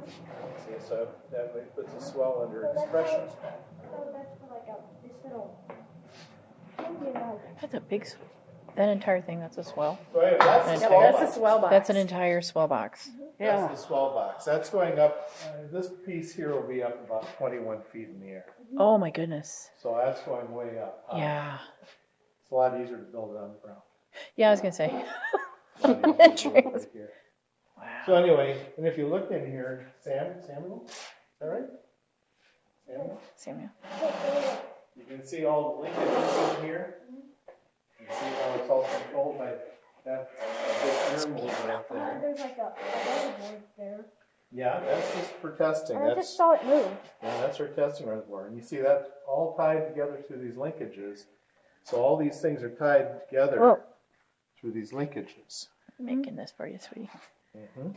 See, so that way it puts a swell under expression. So that's for like this little. That's a big. That entire thing. That's a swell. So anyway, that's the An swell entire- box. That's a swell box. That's an entire swell box. Yeah. That's the swell box. That's going up. This piece here will be up about 21 feet in the air. Oh my goodness. So that's going way up. Yeah. It's a lot easier to build it on the ground. Yeah, I was gonna say. It's a lot easier to build it Trees. right here. Wow. So anyway, and if you look in here, Samuel, is that right? Samuel. You can see all the linkages in here. You can see how it's all controlled by that big air mold right there. There's like a reservoir there. Yeah, that's just for testing. I just That's, saw it move. yeah, that's our testing reservoir. And you see that all tied together through these linkages. So all these things are tied together Whoa. through these linkages. I'm making this for you, sweetie. Mm-hmm.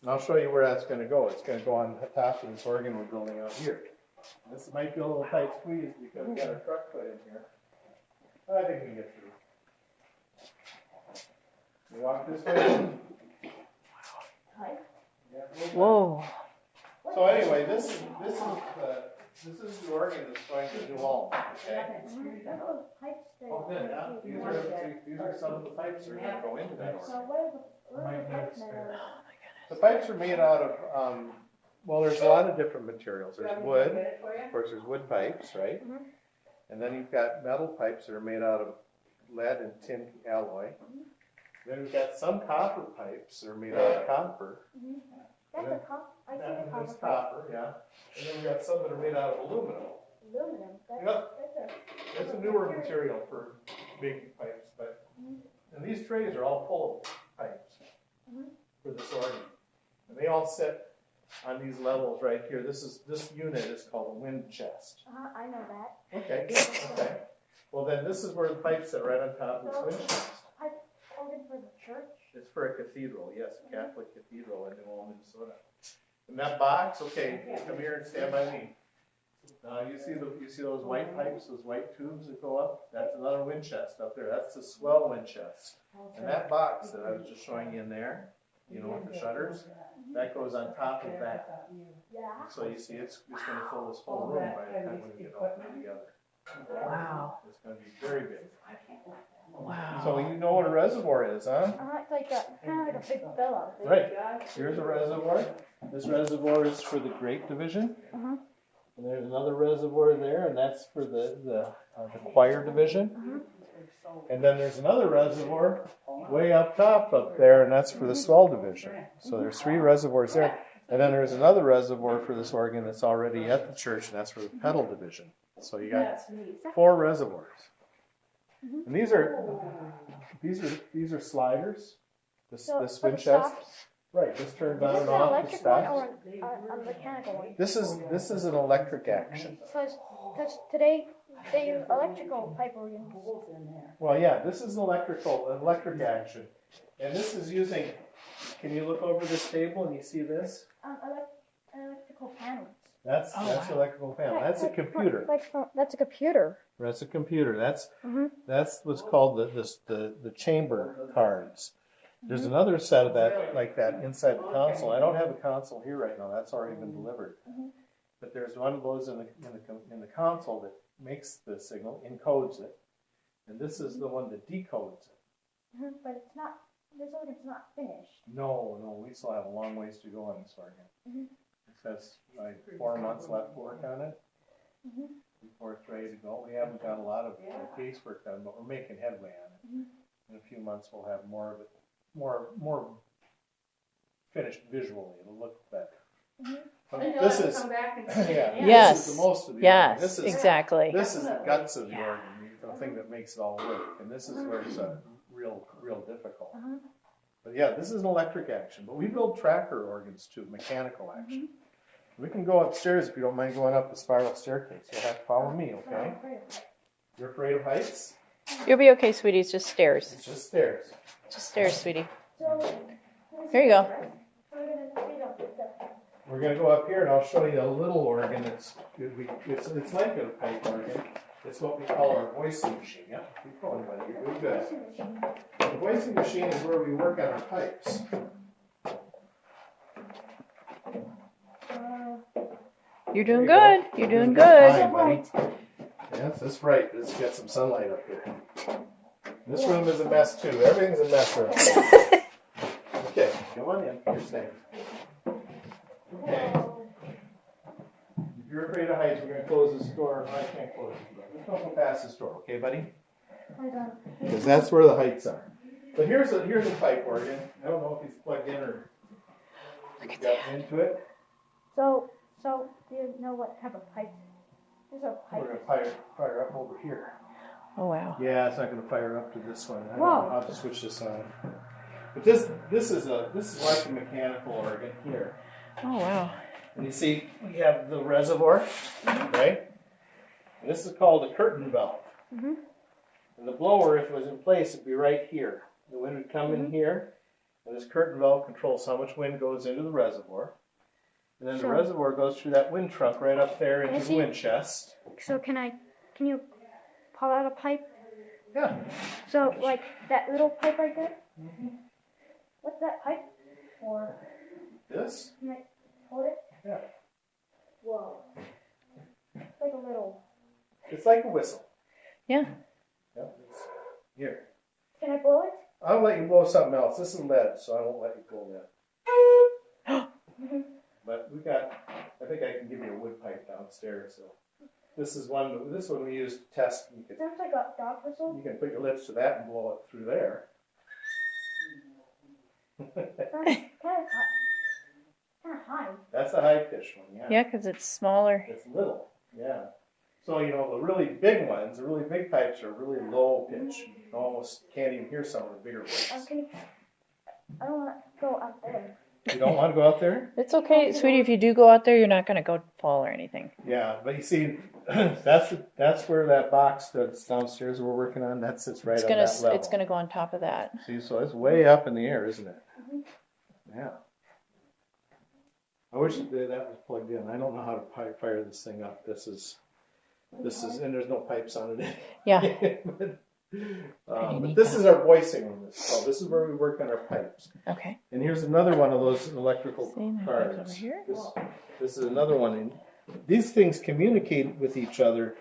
And I'll show you where that's going to go. It's going to go on the top of this organ we're building out here. This might be a little tight squeeze because we got our truck put in here. I think we can get through. You walk this way. Yeah, Whoa. So anyway, this is the organ that's going to do all. Okay. Oh, good. Yeah. These are some of the pipes that are going to go into that So organ. what are the pipes made out of? The pipes are made out of, well, there's a lot of different materials. There's wood, of course, there's wood pipes, right? Mhm. And then you've got metal pipes that are made out of lead and tin alloy. Then we've got some copper pipes that are made out of copper. That's a copper. I see the And copper. there's copper, yeah. And then we've got some that are made out of aluminum. Aluminum. Yeah. That's It's a newer material for big pipes, but, and these trays are all full of pipes for this organ. And they all sit on these levels right here. This unit is called a wind chest. I know that. Okay, okay. Well, then this is where the pipes sit, right on top of this wind chest. Organ for the church. It's for a cathedral, yes, a Catholic cathedral in New Ulm, Minnesota. And that box, okay, come here and stand by me. You see those white pipes, those white tubes that go up? That's another wind chest up there. That's the swell wind chest. And that box that I was just showing you in there, you know, with the shutters, that goes on top of that. Yeah. So you see, it's going to fill this whole room by the time we get all put together. Wow. It's going to be very big. Wow. So you know what a reservoir is, huh? It's like kind of like a big pillow. Right. Here's a reservoir. This reservoir is for the grape division. Uh-huh. And there's another reservoir there, and that's for the choir division. And then there's another reservoir way up top up there, and that's for the swell division. So there's 3 reservoirs there. And then there's another reservoir for this organ that's already at the church, and that's for the pedal division. So you got 4 reservoirs. And these are sliders. This wind chest. Right, this turns on Is and this an off. This electric one stops. or a mechanical one? This is an electric action. Because today they use electrical pipe organs. Well, yeah, this is electric action, and this is using. Can you look over this table and you see this? Electrical panels. That's electrical panel. That's a computer. That's a computer. That's a computer. That's what's called the chamber cards. There's another set of that like that inside the console. I don't have a console here right now. That's already been delivered. But there's one of those in the console that makes the signal, encodes it, and this is the one that decodes it. But it's not. This organ's not finished. No, we still have a long ways to go on this organ. It says like 4 months left to work on it before it's ready to go. We haven't got a lot of casework done, but we're making headway on it. In a few months, we'll have more of it, more finished visually. It'll look better. But this is Yes. This is the most of the Yes, organ. exactly. This is the guts of the organ, the thing that makes it all work, and this is where it's real difficult. But yeah, this is an electric action, but we build tracker organs too, mechanical action. We can go upstairs if you don't mind going up the spiral staircase. You'll have to follow me, okay? You're afraid of heights? You'll be okay, sweetie. It's just stairs. It's just stairs. Just stairs, sweetie. Here you go. We're going to go up here and I'll show you a little organ. It's like a pipe organ. It's what we call our voicing machine. Yeah, keep going, buddy. You're doing good. The voicing machine is where we work on our pipes. You're doing There you good. go. You're doing Fine, good. buddy. Yes, that's right. Let's get some sunlight up here. This room is a mess too. Everything's a mess around here. Okay, come on in. You're safe. Okay. If you're afraid of heights, we're going to close this door. I can't close this door. Let's don't go past this door, okay, buddy? Because that's where the heights are. But here's a pipe organ. I don't know if he's plugged in or got into it. So do you know what type of pipe? There's a We're pipe. going to fire up over here. Oh wow. Yeah, it's not going to fire up to this one. I don't Whoa. know how to switch this on. But this is like a mechanical organ here. Oh wow. And you see, we have the reservoir, right? And this is called a curtain valve. Mhm. And the blower, if it was in place, would be right here. The wind would come in here, and this curtain valve controls how much wind goes into the reservoir. And then the So- reservoir goes through that wind trunk right up there I into the see. wind chest. So can you pull out a pipe? Yeah. So like that little pipe right there? What's that pipe for? This? Can I hold it? Yeah. Whoa. It's like a little. It's like a whistle. Yeah. Yep. Here. Can I blow it? I'll let you blow something else. This is lead, so I won't let you blow that. But I think I can give you a wood pipe downstairs. So this one we use to test. Sounds like a dog whistle. You can put your lips to that and blow it through there. Sounds kind of high. That's a high pitch one, yeah. Yeah, because it's smaller. It's little, yeah. So the really big ones, the really big pipes are really low pitch. You almost can't even hear some of the bigger ones. I don't want to go up there. You don't want to go out there? It's okay, sweetie. If you do go out there, you're not going to go fall or anything. Yeah, but you see, that's where that box that's downstairs we're working on, that sits right It's on gonna that level. it's gonna go on top of that. See, so it's way up in the air, isn't it? Yeah. I wish that was plugged in. I don't know how to fire this thing up. This is, and there's no pipes on it. Yeah. But this is our voicing room. So this is where we work on our pipes. Okay. And here's another one of those electrical See, my cards. pipes over here. This is another one. And these things communicate with each other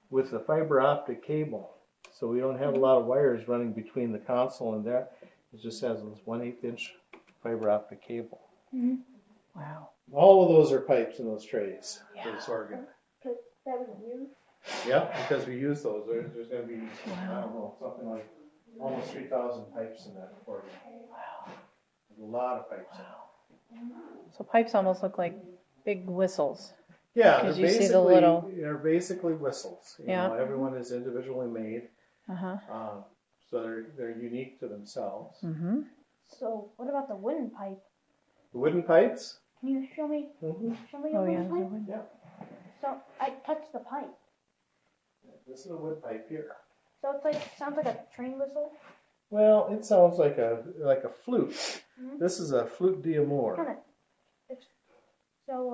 with the fiber optic cable. So we don't have a lot of wires running between the console and that. It just has this 1/8 inch fiber optic cable. Wow. All of those are pipes in those trays for Yeah. this organ. Because that was you. Yeah, because we use those. There's going to be, I Wow. don't know, something like almost 3,000 pipes in that organ. Wow. There's a lot of pipes. So pipes almost look like big whistles. Yeah, Because they're you see the little- they're basically whistles. Yeah. Everyone is individually made, Uh-huh. so they're unique to themselves. Mm-hmm. So what about the wooden pipe? The wooden pipes. Can you show me? Show me a Oh yeah. wooden pipe. Yeah, So I touched the pipe. this is a wood pipe here. So it's like sounds like a train whistle. Well, it sounds like a flute. Mhm. This is a flute d'amour. Kind of. It's so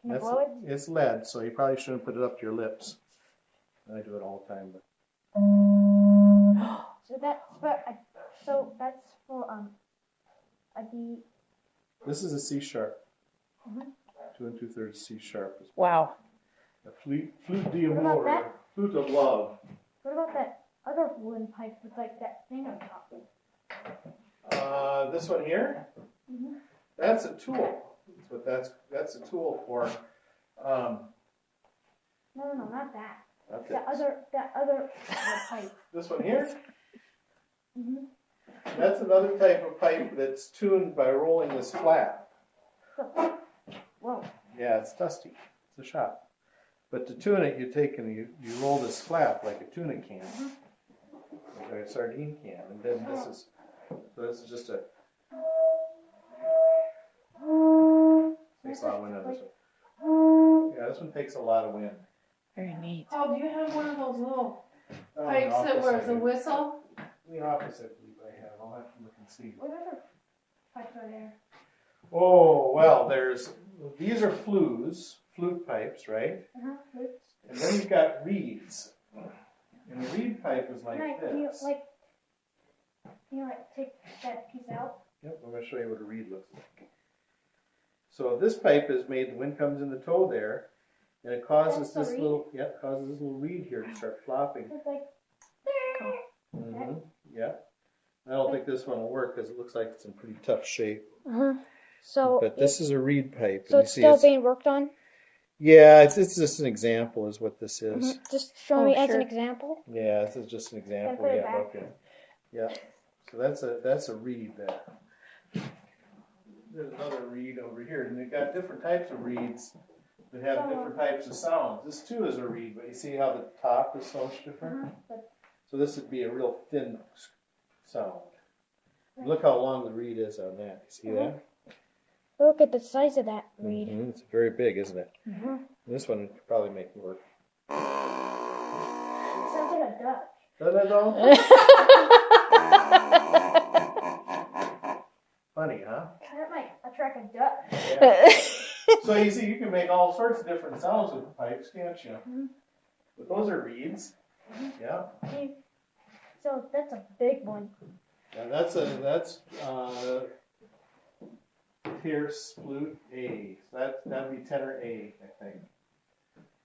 Can I That's blow it? It's lead, so you probably shouldn't put it up to your lips. I do it all the time, but So that's for a D. this is a C sharp. Mhm. 2 2/3 C sharp. Wow. A flute about d'amour, that? flute of love. What about that other wooden pipe with like that thing on top? This one here, Mhm. that's a tool. But that's a tool for. No, not that. Not That this. other pipe. This one here. Mhm. That's another type of pipe that's tuned by rolling this flat. So, whoa. Yeah, it's dusty. It's a shop. But to tune it, you take and you roll this flat like a tuna can, like a sardine can, and then this is just a. Takes a lot of wind on this one. Yeah, this one takes a lot of wind. Very neat. Oh, do you have one of those little Oh, pipes in the that office wears I a do. whistle? In the office, I believe I have. I'll have to look and see. What other pipes are there? Oh, well, these are flute pipes, right? Flutes. And then you've got reeds. And the reed pipe is like Can you this. take that piece out? Yep, I'm going to show you what a reed looks like. So this pipe is made, the wind comes in the toe there, and it causes That's this the little, causes this little reed here to start flopping. It's like, Mm-hmm. Yeah. I don't think this one will work because it looks like it's in pretty tough shape. so But this is a reed pipe. so and it's you see still being worked on. yeah, it's just an example is what this is. Just show Oh, me as sure. an example. Yeah, this is just an example. put it Yeah, back. okay. Yeah. So that's a reed there. There's another reed over here, and they've got different types of reeds that have different types of sounds. This too is a reed, but you see how the top is so much different? So this would be a real thin sound. Look how long the reed is on that. You see that? Look at the size of that reed. Mm-hmm. It's very big, isn't it? This one could probably make it work. Sounds like a duck. Doesn't it though? Funny, huh? That might attract a duck. Yeah. So you see, you can make all sorts of different sounds with the pipes, can't you? But those are reeds. Yeah. So that's a big one. And that's Pierce flute A. So that'd be tenor A, I think.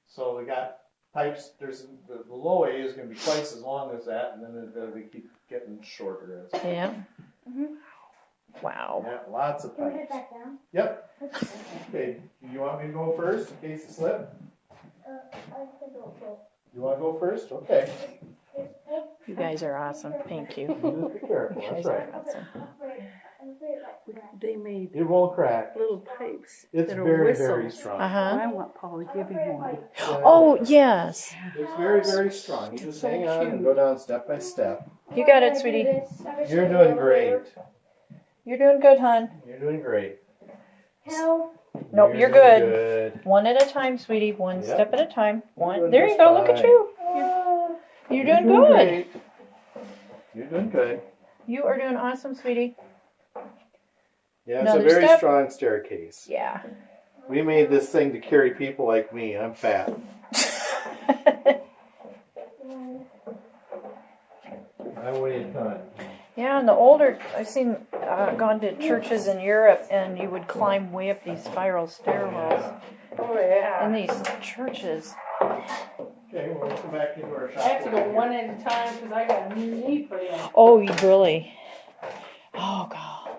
So we got pipes. There's the low A is going to be twice as long as that, and then they keep getting shorter. As Yeah. Wow. yeah, lots of Can we head pipes. back down? Yep. Okay. Do you want me to go first in case you slip? I think it'll go. You want to go first? Okay. You guys are awesome. Thank you. You just be careful. You That's guys right. are awesome. They made It won't crack. little pipes. It's that are very, whistles. very strong. I want Paul to give me one. Oh, yes. It's very, very strong. You just So hang on and cute. go down step by step. You got it, sweetie. You're doing great. You're doing good, hon. You're doing great. Help. Nope, you're doing good. One at a time, sweetie. One Yep. step at a time. One. doing There you just go. Look at fine. you. You're doing good. Great. You're doing good. You are doing awesome, sweetie. Yeah, it's a Another very step. strong staircase. Yeah. We made this thing to carry people like me. I'm fat. I weigh a ton. Yeah, and the older, I've seen, gone to churches in Europe, and you would climb way up these spiral stairwells. Oh, yeah. In these churches. Okay, we'll come back into our shop. I have to go one at a time because I got a new knee put in. Oh, you really? Oh, God.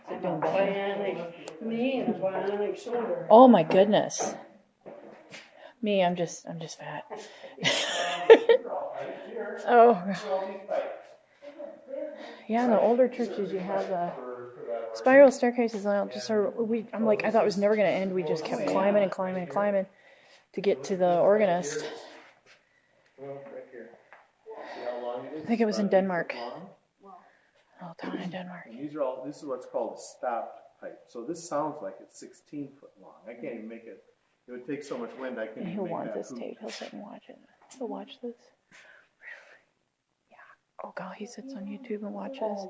I got a bionic knee and a bionic shoulder. Oh, my goodness. Me, I'm just fat. Oh, yeah, in the older churches you have the spiral staircases. And I thought it was never going to end. We just kept climbing and climbing and climbing to get to the organist. I think it was in Denmark. Oh, down in Denmark. And this is what's called a stopped pipe. So this sounds like it's 16 foot long. I can't even make it. It would take so much wind I can't even He'll make want that this hoop. tape. He'll sit and watch it. He'll watch this. Oh, God, he sits on YouTube and watches.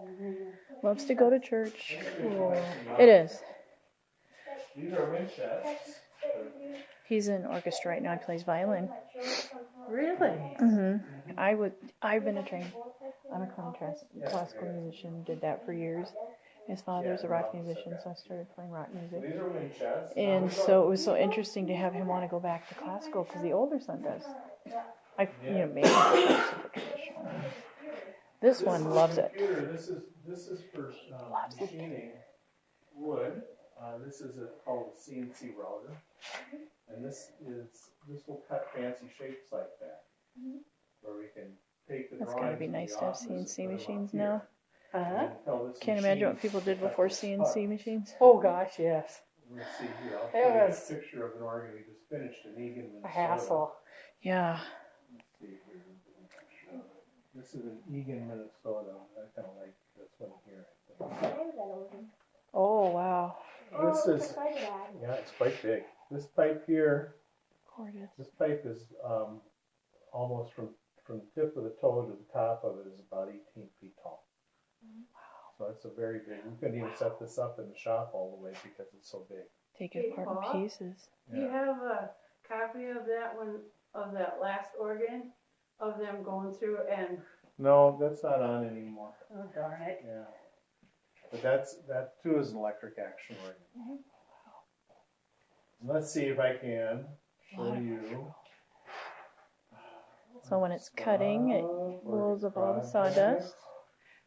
Loves to go to church. It is. These are wind shafts. He's in orchestra right now. He plays violin. Really? I've been trained. I'm a classical musician. Did that for years. His father's a rock musician, so I started playing rock music. These are wind shafts. And so it was so interesting to have him want to go back to classical because the older son does. Maybe super traditional. This one loves it. This is for machining wood. This is called a CNC router, and this will cut fancy shapes like that, where we can take the That's drawings. gotta be in the nice to have office and CNC put 'em up machines here. now. Uh-huh. And tell this Can't machine imagine what people did to cut before this CNC up. machines. Oh, gosh, yes. Let's see here. I'll It show you was a picture of an organ we just finished in Egan, Minnesota. A hassle. Yeah. Let's see here. This is in Egan, Minnesota. I kind of like this one here. Oh, wow. This is, yeah, it's quite big. This pipe here, Gorgeous. this pipe is almost from the tip of the toe to the top of it is about 18 feet tall. Wow. So it's a very big. We couldn't even set this up in the shop all the way because it's so big. Take it apart in Bob? pieces. Do you have a copy of that one, of that last organ, of them going through and, No, that's not on anymore. oh, darn it. Yeah. But that too is an electric action organ. Let's see if I can show you. So when it's cutting, it blows up all the sawdust.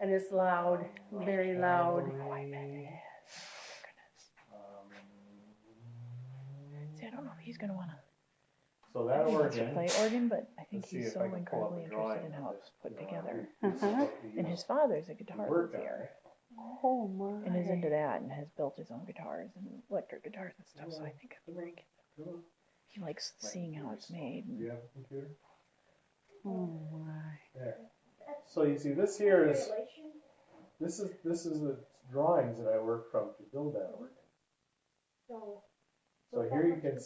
And it's loud, very loud. See, I don't know if he's gonna wanna. So I that think he wants to organ. play organ, but I think Let's see he's if so I can pull up incredibly a drawing interested in of how this. it's put together. This is what we And use his father's a to guitar work on luthier, it. Oh my. and is into that, and has built his own guitars and electric guitars and stuff. So I think it's very good. He likes seeing how it's made. Do you have a computer? Oh my. There. So you see, this here is this is the drawings that I worked from to build that organ. So here you can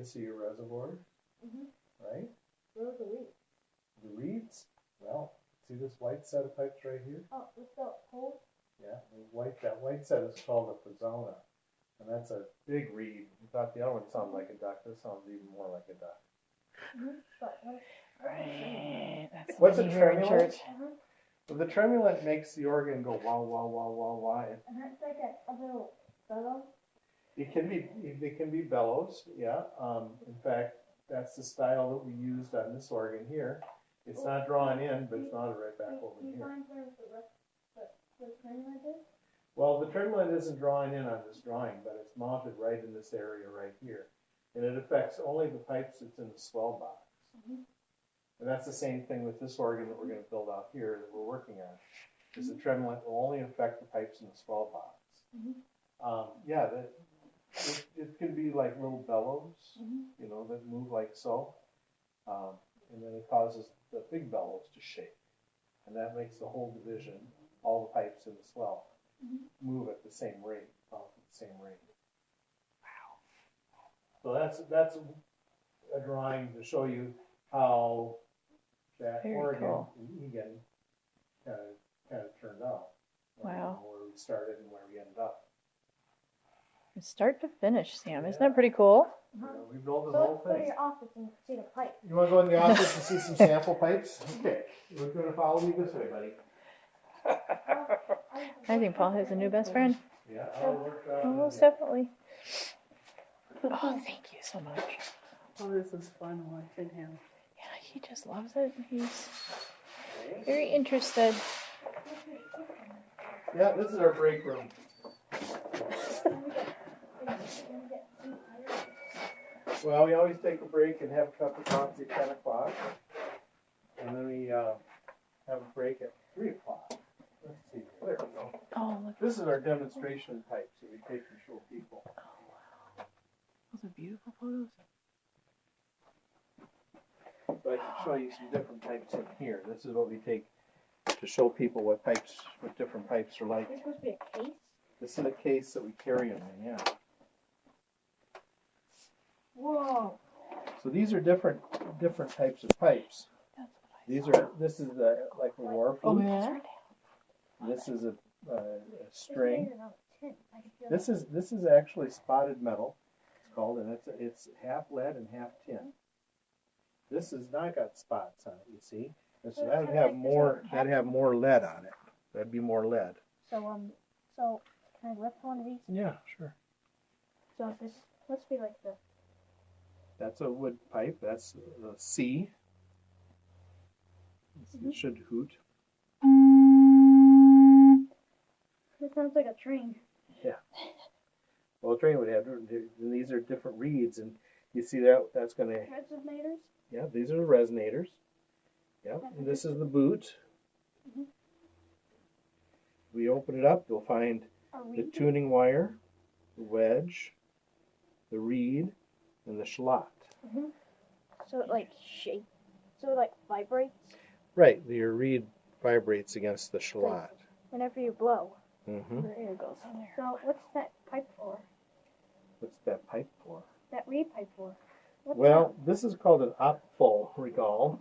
see your reservoir, right? Where's the reed? The reeds. Well, see this white set of pipes right here? Oh, with the hole? Yeah, that white set is called a fazona, and that's a big reed. You thought the other one sounded like a duck. This sounds even more like a duck. Right. That's What's what a you hear in tremulant? church. Well, the tremulant makes the organ go wah wah wah wah wah. And that's like a little fellow. It can be bellows, yeah. In fact, that's the style that we used on this organ here. It's not drawn in, but it's mounted right back over You here. find where the tremulant is? Well, the tremulant isn't drawn in on this drawing, but it's mounted right in this area right here. And it affects only the pipes that's in the swell box. And that's the same thing with this organ that we're going to build out here that we're working on. Is the tremulant will only affect the pipes in the swell box. It can be like little bellows, you know, that move like so. And then it causes the big bellows to shake. And that makes the whole division, all the pipes in the swell, move at the same rate, bounce at the same rate. Wow. So that's a drawing to show you how that Very organ cool. in Egan kind of turned out. Wow. Where we started and where we ended up. From start to finish, Sam. Isn't that pretty cool? You know, we built the So whole let's go to thing. your office and see the pipe. You want to go in the office and see some sample pipes? Okay. You're going to follow me this way, buddy. I think Paul has a new best friend. Yeah, I'll work out. Oh, most definitely. Oh, thank you so much. Oh, this is fun watching him. Yeah, he just loves it. He's very interested. Yeah, this is our break room. Well, we always take a break and have a cup of coffee at 10 o'clock. And then we have a break at 3 o'clock. Let's see. There we go. Oh, look. This is our demonstration pipes that we take to show people. Oh, wow. Those are beautiful photos. So I can show you some different pipes in here. This is what we take to show people what different pipes are like. There's supposed to be a case. This is a case that we carry them in, yeah. Whoa. So these are different types of pipes. This is like a war flute. yeah? This is a It's string. made out of tin. I can feel This is actually spotted metal. It's called, and it's half lead and half tin. This has not got spots on it, you see. And so that'd have more lead on it. That'd be more lead. So can I lift one of these? Yeah, sure. So this must be like the. That's a wood pipe. That's the C. It should hoot. This sounds like a train. Well, a train would have. And these are different reeds, and you see that's going to. Resonators. Yeah, these are the resonators. Yeah, and this is the boot. We open it up, you'll find A the reed. tuning wire, the wedge, the reed, and the slot. So it like shake. So it like vibrates Right, your reed vibrates against the slot. whenever you blow. Mm-hmm. The air goes on there. So what's that pipe for? What's that pipe for? That reed pipe for? What's Well, this is called an Apfelregal,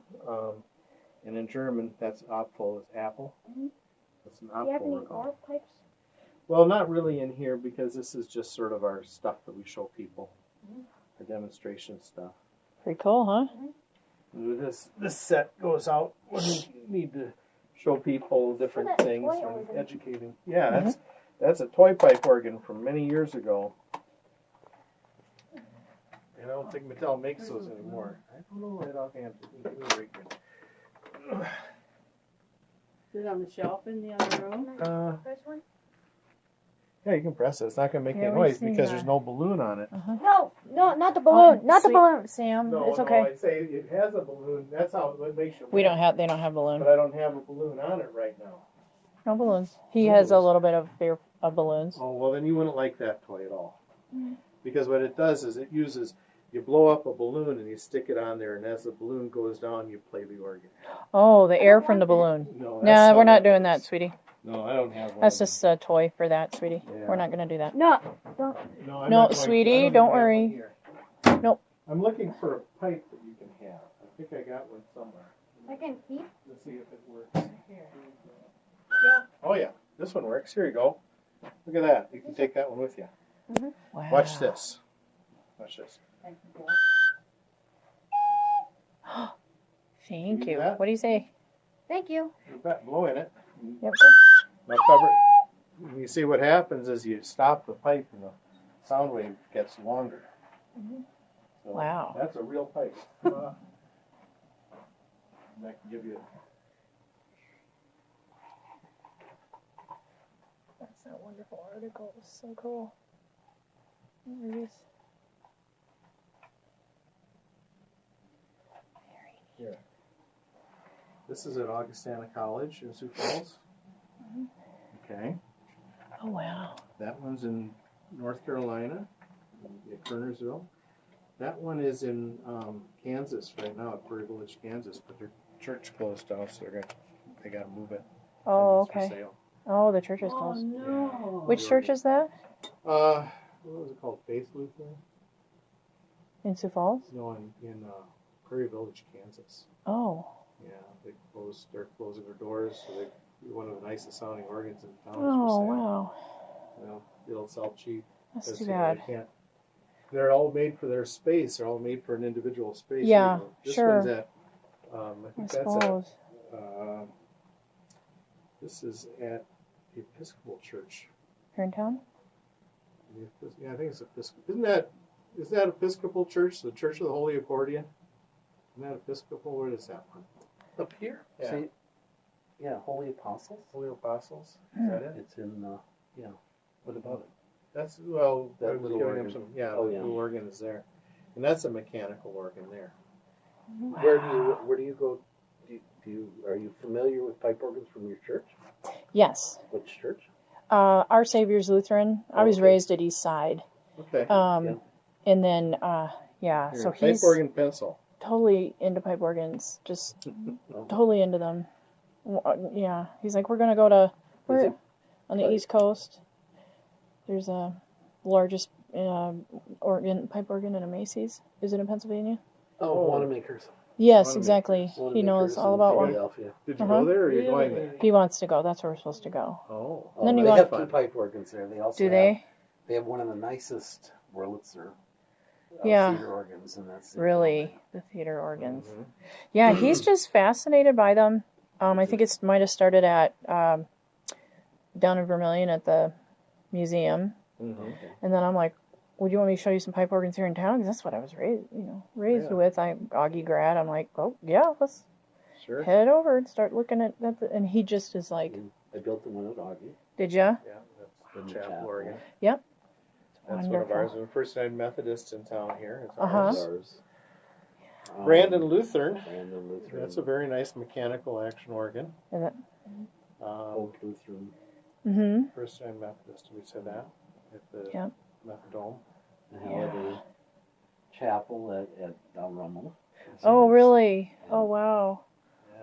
and in German, that's Apfel is apple. That's an that? Do you have any Apfelregal. more pipes? Well, not really in here because this is just sort of our stuff that we show people, our demonstration stuff. Pretty cool, huh? This set goes out when we need to show people different that's things toy and organ. educating. Yeah, that's a toy pipe organ from many years ago. don't think Mattel makes those anymore. I don't know right offhand. Is it on the shelf in the other room? First one? Yeah, you can press it. It's not going to make Yeah, any we've noise seen because that. there's no balloon on it. No, not the balloon. Not the Sweet- balloon. Sam, No, it's okay. I'd say it has a balloon. That's how it makes you. They don't have balloon. But I don't have a balloon on it right now. No balloons. He No has a balloons. little bit of fear of balloons. Oh, well, then you wouldn't like that toy at all. Because what it does is it uses, you blow up a balloon and you stick it on there, and as the balloon goes down, you play the organ. Oh, the air from the balloon. No, No, we're not doing that, sweetie. No, I don't have one. That's just a toy for that, sweetie. Yeah. We're not gonna do that. No. No, I'm No, not going sweetie, to. I don't even have worry. one here. Nope. I'm looking for a pipe that you can have. I think I got one somewhere. I can keep. Let's see if it works. Oh yeah, this one works. Here you go. Look at that. You can take that one with you. Wow. Watch this. Watch this. Thank See you. that? What do you say? Thank you. You bet. Blow in it. Yep. Now cover it. You see what happens is you stop the pipe and the sound wave gets longer. So Wow. That's a real pipe. That can give you. That's that wonderful article. It's so cool. There it is. Here. This is at Augustana College in Sioux Falls. Okay. Oh wow. That one's in North Carolina, at Kernersville. That one is in Kansas right now, at Prairie Village, Kansas, but their church closed down, so they got to move it. Oh, It's for okay. sale. Oh, the church is Oh, closed. no. Which church is that? What was it called? Faith Lutheran? In Sioux Falls? No, in Prairie Village, Kansas. Oh. Yeah, they're closing their doors, so they one of the nicest sounding organs in town. Oh, is for sale. wow. Well, it'll sell cheap. That's 'cause, too you know, bad. they can't. They're all made for their space. They're all made for an individual space. Yeah, you know. This sure. one's at. I I think that's at. suppose. This is at the Episcopal Church. Here in town? Yeah, I think it's Episcopal. Is that Episcopal Church? The Church of the Holy Accordion? Isn't that Episcopal? Where is that one? Up here? Yeah. See, yeah, Holy Apostles. Holy Apostles? Is that it? It's in, yeah. What about it? That That was little giving him organ. some. Yeah, Oh, the yeah. little organ is there, and that's a mechanical organ there. Where do you go? Are you familiar with pipe organs from your church? Yes. Which church? Our Savior's Lutheran. I was Okay. raised at East Side. Okay. Yeah. And then, yeah, Here, so pipe he's organ pencil. totally into pipe organs. Just Oh. totally into them. Yeah. He's like, we're going to go to, Is it on the like- East Coast. There's a largest pipe organ in a Macy's. Is it in Pennsylvania? Oh, Oh. Wanamaker's. Yes, Wanamaker's. exactly. He Wanamaker's knows all in about one. Philadelphia. Did you Uh-huh. go there, or are you going there? He wants to go. That's where we're supposed to go. Oh. And then you they want- have two pipe organs there. They also Do have, they? They have one of the nicest Wurlitzer Yeah. theater organs, and that's in Really, the theater organs. Mhm. Yeah, he's just fascinated by them. I think it might have started at down in Vermilion at the museum, Mhm. Okay. and then I'm like, "Would you want me to show you some pipe organs here in town? Because that's what I was raised Yeah. with. I'm Augie grad. I'm like, oh yeah, let's Sure. head over and start looking at that. And he just is like, And I built the one at Augie. did ya? Yeah, that's In the the chapel chapel. organ. Yep. That's one of ours. We're First United Methodist in town here. It's Uh-huh. ours. Ours. Brandon Lutheran. Brandon Lutheran. That's a very nice mechanical action organ. Is it? Old Lutheran. Mm-hmm. First United Methodist. We said that at the Yep. Methodome. The Holiday Chapel at Rummel. Oh really? Oh wow.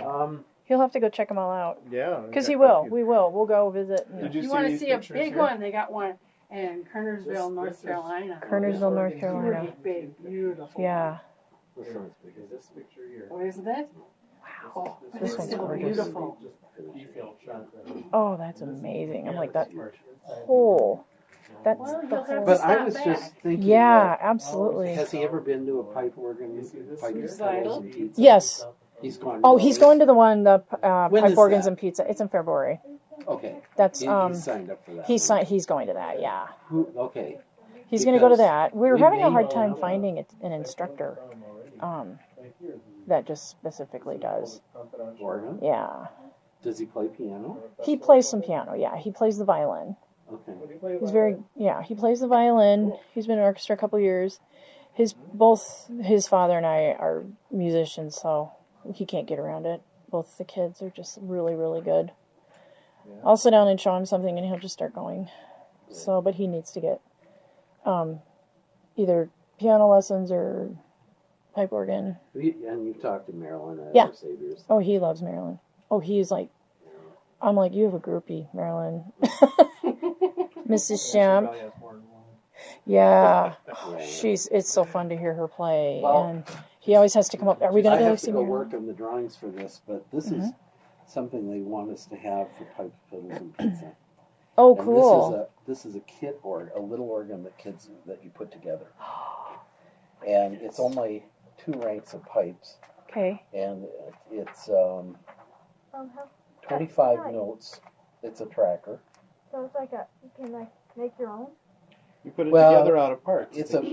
Um, He'll have to go check them all out. Yeah. Because we he got quite a will. few. We will. We'll go visit. And Did you You see want to these see a pictures big here? one? They got one in Kernersville, This North is- Carolina. Kernersville, North Carolina. Pretty big, beautiful. Yeah. this one's big. Is this picture here? Oh, isn't it? Wow. This This is one's so gorgeous. beautiful. Detailed shot. Oh, that's amazing. I'm like that whole. That's Well, the you'll have whole. to But I stop was back. just thinking. Yeah, like, absolutely. has he ever been to a pipe organ? You see this Pipe here? pedals and pizza? Yes. He's gone. Oh, he's going to the one, the When pipe is organs that? and pizza. It's in February. Okay. That's He signed up for that. He's going to that. Yeah. Okay. He's going to go to Because that. We were we having a may- hard time finding an instructor that just specifically does. Organ? Yeah. Does he play piano? He plays some piano. Yeah, he plays the violin. Okay. He plays the violin. He's been in orchestra a couple years. Both his father and I are musicians, so he can't get around it. Both the kids are just really, really good. I'll sit down and show him something, and he'll just start going. So, but he needs to get either piano lessons or pipe organ. And you've talked to Marilyn at Yeah. Our Saviors. Oh, he loves Marilyn. Oh, he's like, I'm like, you have a groupie, Marilyn. Mrs. Shamp. Yeah, it's so fun to hear her play, Well, and he always has to come up. Are we I gonna go have see to go Marilyn? work on the drawings for this, but this is something they want us to have for pipes, fiddles, and pizza. Oh, And cool. This is a kit organ, a little organ that you put together, and it's only 2 ranks of pipes, Okay. and it's How, 25 notes. It's a tracker. so it's like you can make your own? You put it Well, together out of parts. It's like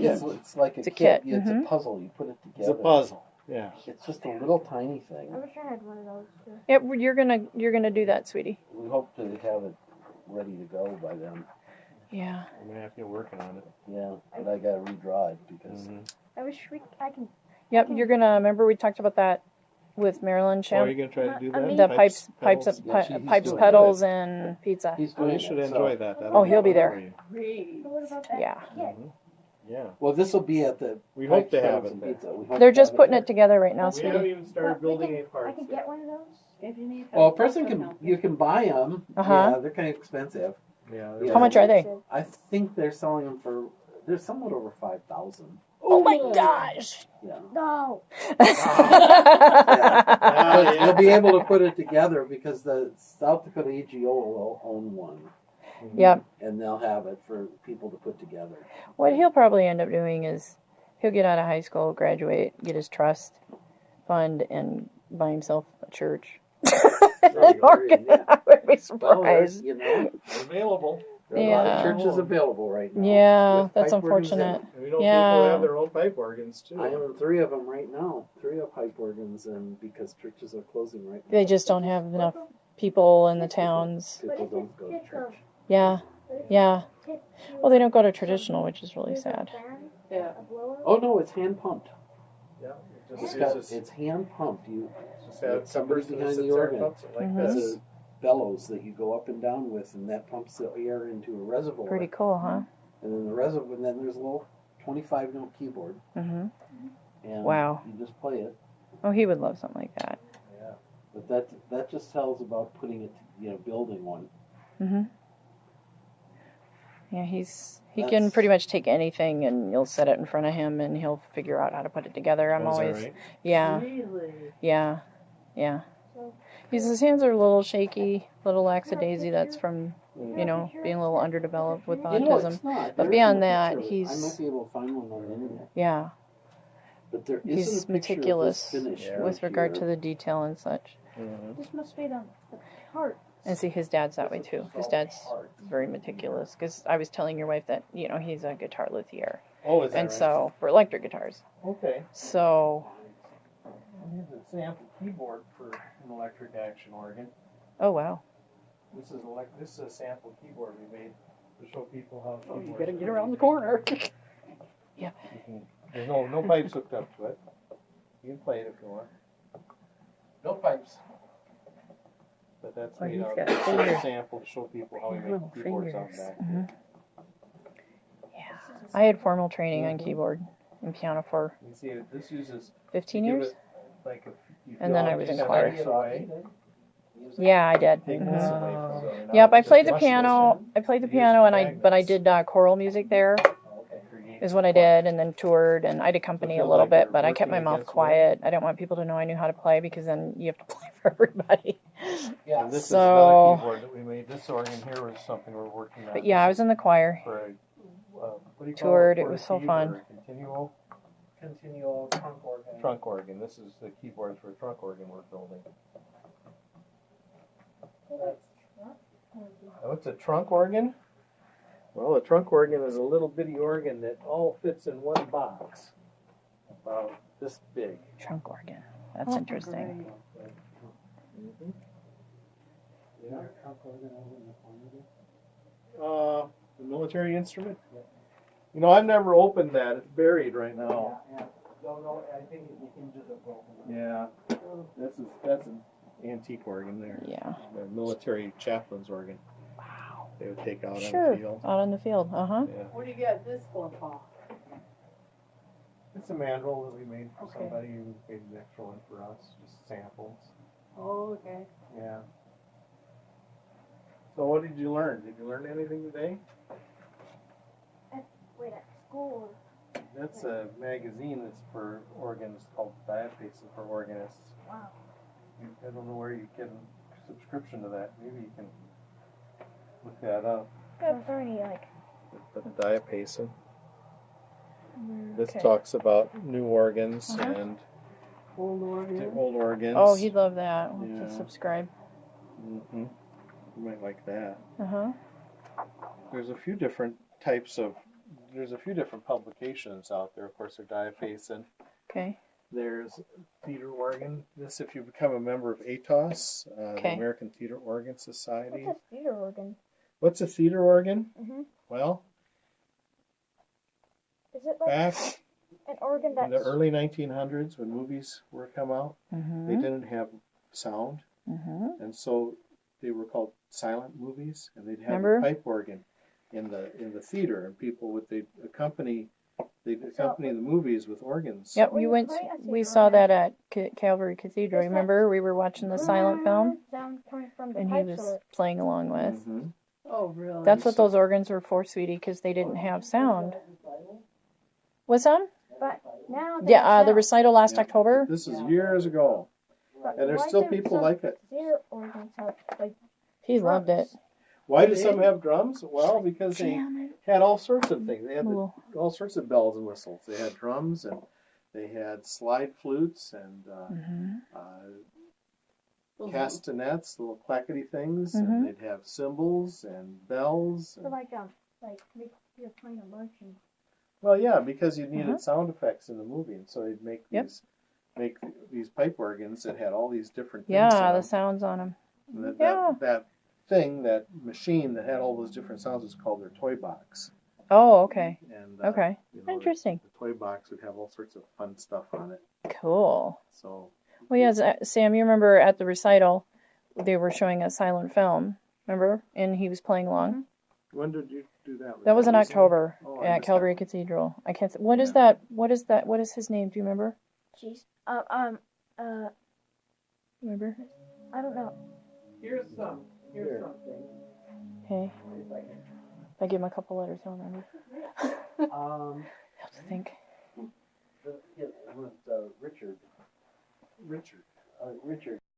It's a a kit. kit, It's a mhm. puzzle. You put it It's together. a puzzle. Yeah. It's just a little tiny I thing. wish I had one of those too. Yep, you're gonna do that, sweetie. We hope to have it ready to go by then. Yeah. I'm gonna have to get working on it. Yeah, but I gotta redraw it because I wish I can. Yep, you're gonna remember we talked about that with Marilyn Oh, are Shamp. you gonna try to do I that? mean- The pipes, pedals? Yeah, he's pipes, doing pedals, and pizza. he's Oh, doing you should it, so- enjoy that. That'll Oh, he'll be fun there. for you. Great. So what about that? Yeah. kit? Yeah. Well, this will be at the. We hope to Pipes, have Pedals, it and there. Pizza. We hope They're to just have putting there. it together right now, We haven't sweetie. even started But we building can- any parts. I can get one of those. If you need Well, a help, person I'll can help you can buy them. Uh-huh. Yeah, they're kind of expensive. Yeah. Yeah. How much are they? I think they're selling them for. They're somewhat over 5,000. Oh my gosh! Yeah. No. But you'll be able to put it together because the South Dakota EGO will own one, Yep. and they'll have it for people to put together. What he'll probably end up doing is he'll get out of high school, graduate, get his trust fund, and buy himself a church. Right, yeah. I would be Well, there's, surprised. you know, Available. there are a lot of Yeah. churches available right now. Yeah, with that's pipe organs in unfortunate. them. And we know Yeah. people have their own pipe organs too. I own 3 of them right now. 3 of pipe organs, and because churches are closing right now. They just don't have enough people in the towns. People don't go to church. Yeah, yeah. Well, they don't go to traditional, which is really sad. Yeah. Oh no, it's hand pumped. Yeah. It It's just got, uses, it's hand pumped. You just have somebody somebody behind that the sits there organ. and pumps it like Mhm. It's this. a bellows that you go up and down with, and that pumps the air into a reservoir. Pretty cool, huh? And then the reservoir, and then there's a little 25 note keyboard, Mm-hmm. and Wow. you just play it. Oh, he would love something like that. Yeah. But that just tells about putting it, building one. Mm-hmm. Yeah, he can That's- pretty much take anything, and you'll set it in front of him, and he'll figure out how to put it together. I'm Oh, is that always, right? yeah, Really? yeah, yeah. His hands are a little shaky, little lackadaisy. That's from being a little underdeveloped with You know, autism. it's not. But There beyond isn't a that, picture. he's- I might be able to find one on the internet. Yeah, But there he's isn't a picture meticulous of this finish Yeah. with right regard here. to the detail and such. Mhm. This must be the heart. And see, his dad's that way too. His dad's very meticulous. Because I was telling your wife that he's a guitar luthier, Oh, is that and right? so for electric guitars. Okay. So, Here's a sample keyboard for an electric action organ. oh wow. This is a sample keyboard we made to show people how. Oh, you keyboards gotta are get around the made. corner. You can- There's no pipes hooked up to it. You can play it if you want, No pipes. but that's Oh, made he's out got of just a fingers. sample to show people how we make Little keyboards out fingers. back. Mhm. Yeah, I had formal training on keyboard and piano for You see, this uses 15 give years. it, like if you And feel then like I was you in set choir. this away, Yeah, I did. take Mhm. this away from it. Now Yep, I it's played the just piano. I played the piano, and but I did choral music there. Is what I did, and then toured, and I did company a feels little like bit, you're but I kept my working mouth against quiet. I didn't want people to know I knew how to play because then you have to play for everybody. Yeah. And this So- is another keyboard that we made. This organ here was something we're working on. But yeah, I was in the choir. For a, what do you Toured, call it was so key fun. or a continual trunk organ. Trunk organ. This is the keyboard for a trunk organ we're building. Oh, it's a trunk organ. Well, a trunk organ is a little bitty organ that all fits in one box, about this big. Trunk organ. That's interesting. Yeah. The military instrument. You know, I've never opened that. It's buried right now. I think the hinges are broken. Yeah, that's an antique organ there. Yeah. The military chaplain's organ. Wow. They would take out on Sure. the field. Out on the field. Uh huh. Yeah. What do you got this for, Paul? It's a mandrel that we made for Okay. somebody who made an extra one for us, just samples. Oh, okay. Yeah. So what did you learn? Did you learn anything today? Wait, at school. That's a magazine that's for organs called Diapason for Organists. Wow. I don't know where you get a subscription to that. Maybe you can look that up. Was there any like? But Diapason. This Okay. talks about new organs Uh-huh. and Old organ. old organs. Oh, he'd love that. We'll have Yeah. to subscribe. Mm-hmm. You might like that. Uh huh. There's a few different publications out there. Of course, there's Diapason. Okay. There's theater organ. This, if you become a member of ATOS, the Okay. American Theater Organ Society. What's a theater organ? What's a theater organ? Mhm. Well, Is it like back an organ in that's the early 1900s, when movies were come out, they Mm-hmm. didn't have sound, Mm-hmm. and so they were called silent movies, and they'd have Remember? a pipe organ in the theater, and people would accompany the movies with organs. Yep, When we you went. play a We theater saw organ, that at Calvary Cathedral. Is that- Remember, we were watching the silent film, sound coming from the and he pipe was source. playing along with. Mhm. Oh, really? That's what those organs were for, sweetie, because they didn't have sound. What's on? But now they Yeah, have the sound. recital last Yeah. October. This is years ago, But and there's why still do people some like it. theater organs have like He loved it. drums? Why do some have drums? Well, because they Jam it. had all sorts of things. They had Ooh. all sorts of bells and whistles. They had drums, and they had slide flutes, and Mhm. castanets, little clackety things, Mhm. and they'd have cymbals and bells. So And, like you're playing a marching. well, yeah, because you needed Uh-huh. sound effects in the movie, and so they'd make Yep. these pipe organs that had all these different things. Yeah, in the them. sounds on them. And Yeah. that machine that had all those different sounds was called their toy box. Oh, okay. And Okay. you know, Interesting. The toy box would have all sorts of fun stuff on it. Cool. So Well, yeah, Sam, you remember at the recital, they were showing a silent film. Remember? And he was playing along. when did you do that? That was in recently? October Oh, I at missed Calvary that. Cathedral. I can't. What is Yeah. that? What is that? What is his name? Do you remember? Jeez. Remember? I don't know. Here's Here. something. Hey, if I give him a couple letters, he'll remember. He'll have to think.